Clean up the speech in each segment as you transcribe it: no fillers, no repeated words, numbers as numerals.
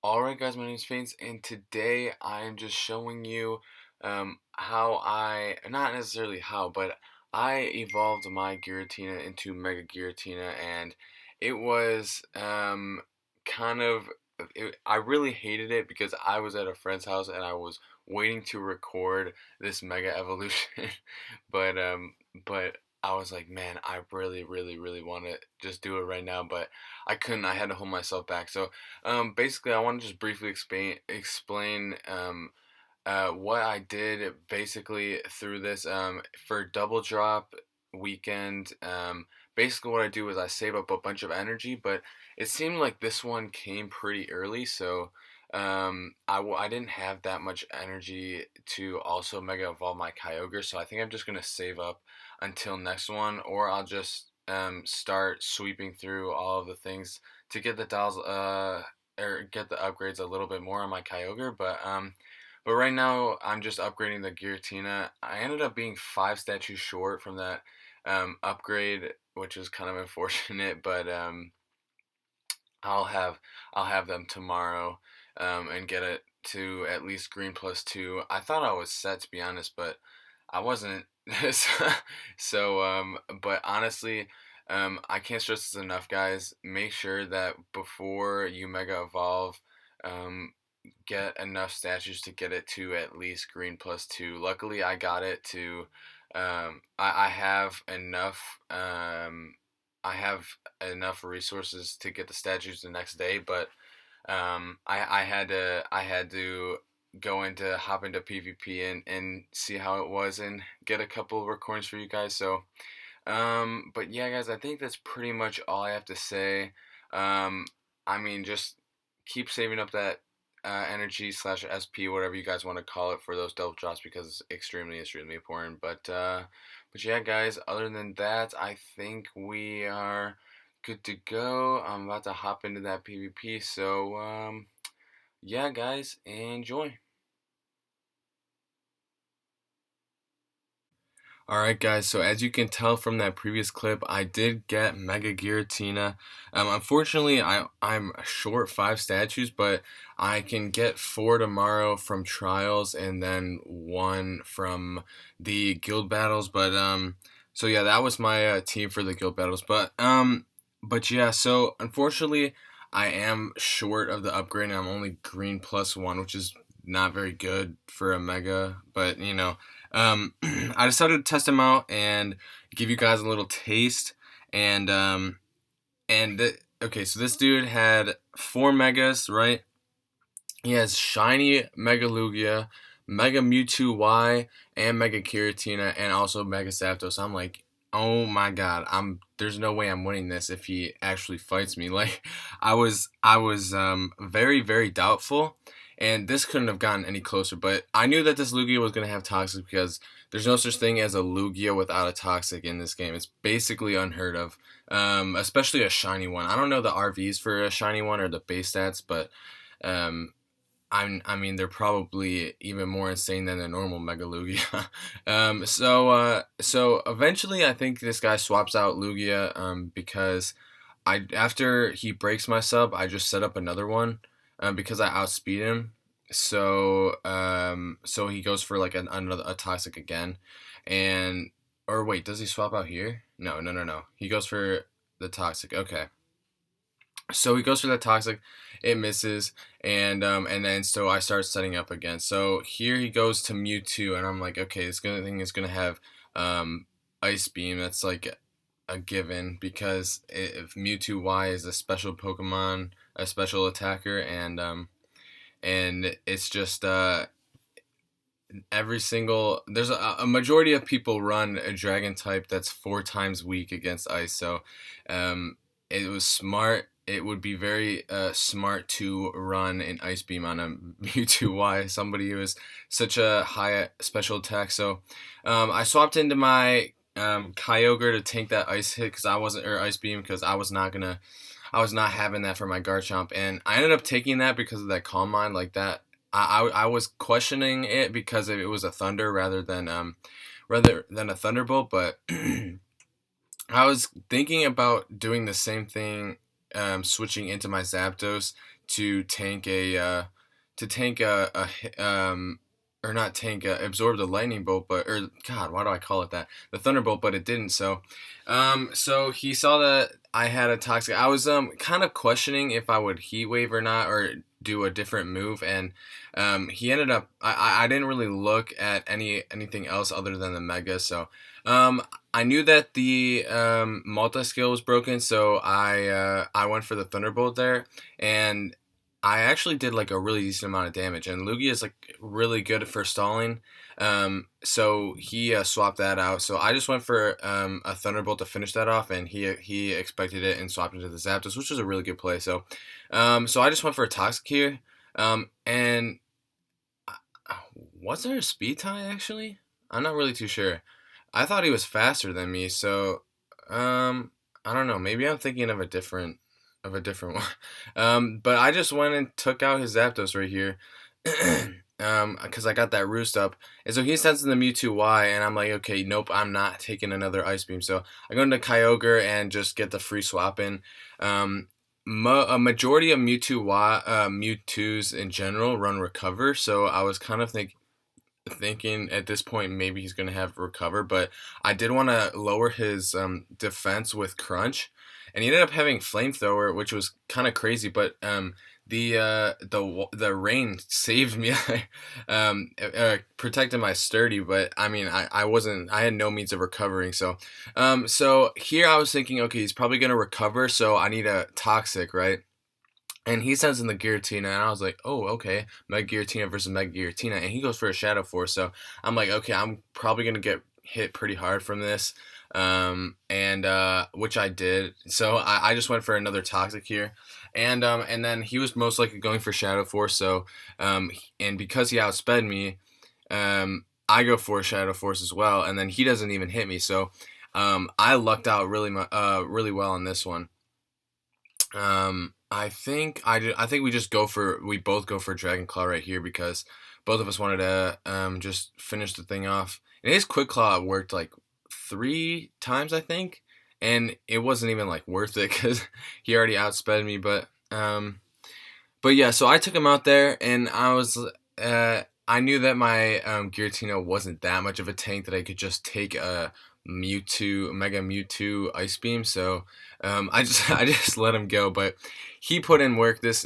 Alright guys, my name is Faints, and today I am just showing you not necessarily how, but I evolved my Giratina into Mega Giratina, and it was kind of, I really hated it because I was at a friend's house and I was waiting to record this Mega Evolution, but but I was like, man, I really, really, really want to just do it right now, but I couldn't. I had to hold myself back. So basically, I want to just briefly explain what I did basically through this for double drop weekend. Basically, what I do is I save up a bunch of energy, but it seemed like this one came pretty early, so I didn't have that much energy to also mega evolve my Kyogre, so I think I'm just gonna save up until next one, or I'll just start sweeping through all of the things to get the dolls or get the upgrades a little bit more on my Kyogre, but right now I'm just upgrading the Giratina. I ended up being 5 statues short from that upgrade, which is kind of unfortunate, but I'll have I'll have them tomorrow and get it to at least green +2. I thought I was set to be honest, but I wasn't. But honestly, I can't stress this enough, guys. Make sure that before you mega evolve, um, get enough statues to get it to at least green +2. Luckily, I got it to. I have enough. I have enough resources to get the statues the next day, but I had to hop into PvP and see how it was and get a couple of recordings for you guys. So, but yeah, guys, I think that's pretty much all I have to say. Um, I mean, just keep saving up that energy slash SP, whatever you guys want to call it, for those double drops because it's extremely, extremely important. But yeah, guys, other than that, I think we are good to go. I'm about to hop into that PvP, so yeah, guys, enjoy. Alright guys, so as you can tell from that previous clip, I did get Mega Giratina. Unfortunately, I'm short 5 statues, but I can get 4 tomorrow from trials and then 1 from the guild battles. So yeah, that was my team for the guild battles. But yeah, so unfortunately, I am short of the upgrade, and I'm only green +1, which is not very good for a Mega, but you know. I decided to test them out and give you guys a little taste. And okay, so this dude had 4 megas, right? He has shiny Mega Lugia, Mega Mewtwo Y, and Mega Kiratina, and also Mega Zapdos. I'm like, oh my god, there's no way I'm winning this if he actually fights me. Like, I was very very doubtful, and this couldn't have gotten any closer. But I knew that this Lugia was gonna have Toxic because there's no such thing as a Lugia without a Toxic in this game. It's basically unheard of, especially a shiny one. I don't know the RVs for a shiny one or the base stats, but um, I mean, they're probably even more insane than a normal Mega Lugia. So eventually, I think this guy swaps out Lugia because after he breaks my sub, I just set up another one because I outspeed him. So he goes for like another a toxic again, and or wait, does he swap out here? No, no, no, no. He goes for the toxic. Okay, so he goes for the toxic, it misses, and then so I start setting up again. So here he goes to Mewtwo, and I'm like, okay, thing is gonna have Ice Beam. That's like a given because if Mewtwo Y is a special Pokemon, a special attacker, and it's just every single there's a majority of people run a dragon type that's 4 times weak against ice, so it was smart. It would be very smart to run an ice beam on a Mewtwo Y, somebody who is such a high special attack. So I swapped into my Kyogre to tank that ice hit because I wasn't or ice beam because I was not having that for my Garchomp, and I ended up taking that because of that Calm Mind. Like that, I was questioning it because it was a Thunder rather than a Thunderbolt, but I was thinking about doing the same thing, switching into my Zapdos to tank a or not tank absorb the lightning bolt, but or God, why do I call it that? The thunderbolt, but it didn't. So he saw that I had a toxic. I was kind of questioning if I would heat wave or not, or do a different move, and he ended up. I didn't really look at anything else other than the mega. I knew that the multi skill was broken, so I went for the thunderbolt there, and I actually did like a really decent amount of damage. And Lugia is like really good for stalling. So he swapped that out. So I just went for a Thunderbolt to finish that off, and he expected it and swapped into the Zapdos, which was a really good play. So I just went for a Toxic here. And was there a speed tie actually? I'm not really too sure. I thought he was faster than me, so I don't know. Maybe I'm thinking of a different one. But I just went and took out his Zapdos right here. Because I got that roost up. And so he sends in the Mewtwo Y, and I'm like, okay, nope, I'm not taking another Ice Beam. So I go into Kyogre and just get the free swap in. A majority of Mewtwo's in general run Recover, so I was kind of thinking at this point maybe he's going to have Recover, but I did want to lower his defense with Crunch, and he ended up having Flamethrower, which was kind of crazy, but the rain saved me, protected my sturdy, but I mean I had no means of recovering, so here I was thinking, okay, he's probably gonna recover, so I need a Toxic, right? And he sends in the Giratina, and I was like, oh, okay, Mega Giratina versus Mega Giratina, and he goes for a Shadow Force, so I'm like, okay, I'm probably gonna get hit pretty hard from this, and which I did. So I just went for another Toxic here, and then he was most likely going for Shadow Force. And because he outsped me, I go for Shadow Force as well, and then he doesn't even hit me. So I lucked out really well on this one. I think we both go for Dragon Claw right here because both of us wanted to just finish the thing off. And his Quick Claw worked like 3 times, I think, and it wasn't even like worth it because he already outsped me. But yeah, so I took him out there, and I knew that my Giratina wasn't that much of a tank that I could just take a Mega Mewtwo Ice Beam. So I just let him go, but he put in work this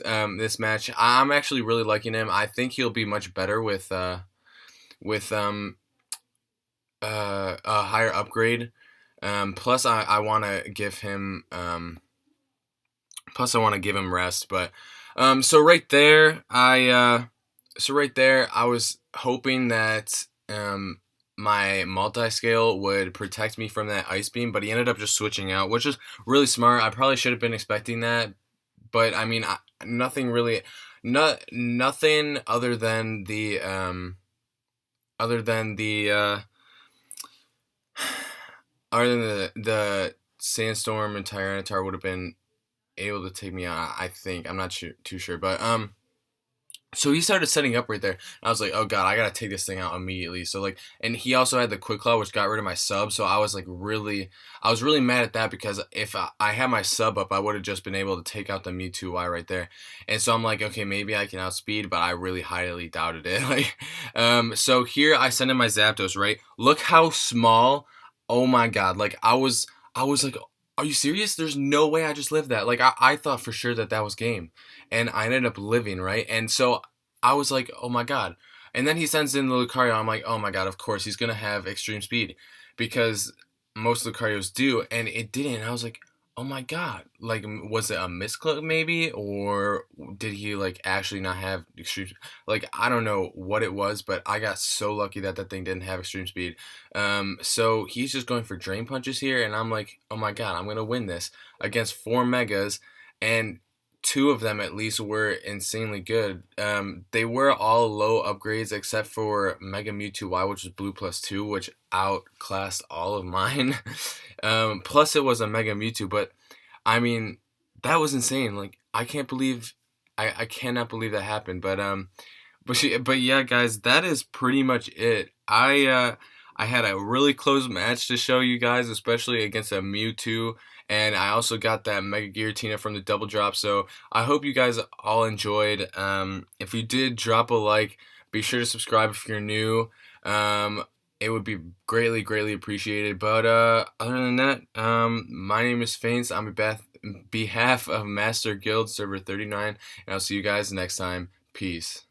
match. I'm actually really liking him. I think he'll be much better with a higher upgrade. Plus I want to give him rest. But so right there I was hoping that my multi-scale would protect me from that Ice Beam, but he ended up just switching out, which is really smart. I probably should have been expecting that, but I mean, nothing really, nothing other than the Sandstorm and Tyranitar would have been able to take me out. I think I'm not too sure, but so he started setting up right there. And I was like, oh god, I gotta take this thing out immediately. So like, and he also had the Quick Claw, which got rid of my sub. So I was really mad at that because if I had my sub up, I would have just been able to take out the Mewtwo Y right there. And so I'm like, okay, maybe I can outspeed, but I really highly doubted it. So here I send in my Zapdos, right? Look how small. Oh my god, like I was like, are you serious? There's no way I just lived that. Like I thought for sure that was game, and I ended up living, right? And so I was like, oh my god. And then he sends in the Lucario. I'm like, oh my god, of course he's gonna have extreme speed because most Lucarios do, and it didn't. I was like, oh my god, like was it a misclick maybe, or did he like actually not have extreme? Like I don't know what it was, but I got so lucky that thing didn't have extreme speed. So he's just going for Drain Punches here, and I'm like, oh my god, I'm gonna win this against 4 Megas, and 2 of them at least were insanely good. They were all low upgrades except for Mega Mewtwo Y, which was Blue +2, which outclassed all of mine. Plus it was a Mega Mewtwo, but I mean that was insane. Like I cannot believe that happened. But yeah, guys, that is pretty much it. I I had a really close match to show you guys, especially against a Mewtwo, and I also got that Mega Giratina from the double drop. So I hope you guys all enjoyed. If you did, drop a like. Be sure to subscribe if you're new. Um, it would be greatly appreciated. But other than that, my name is Faints. I'm on behalf of Master Guild Server 39, and I'll see you guys next time. Peace.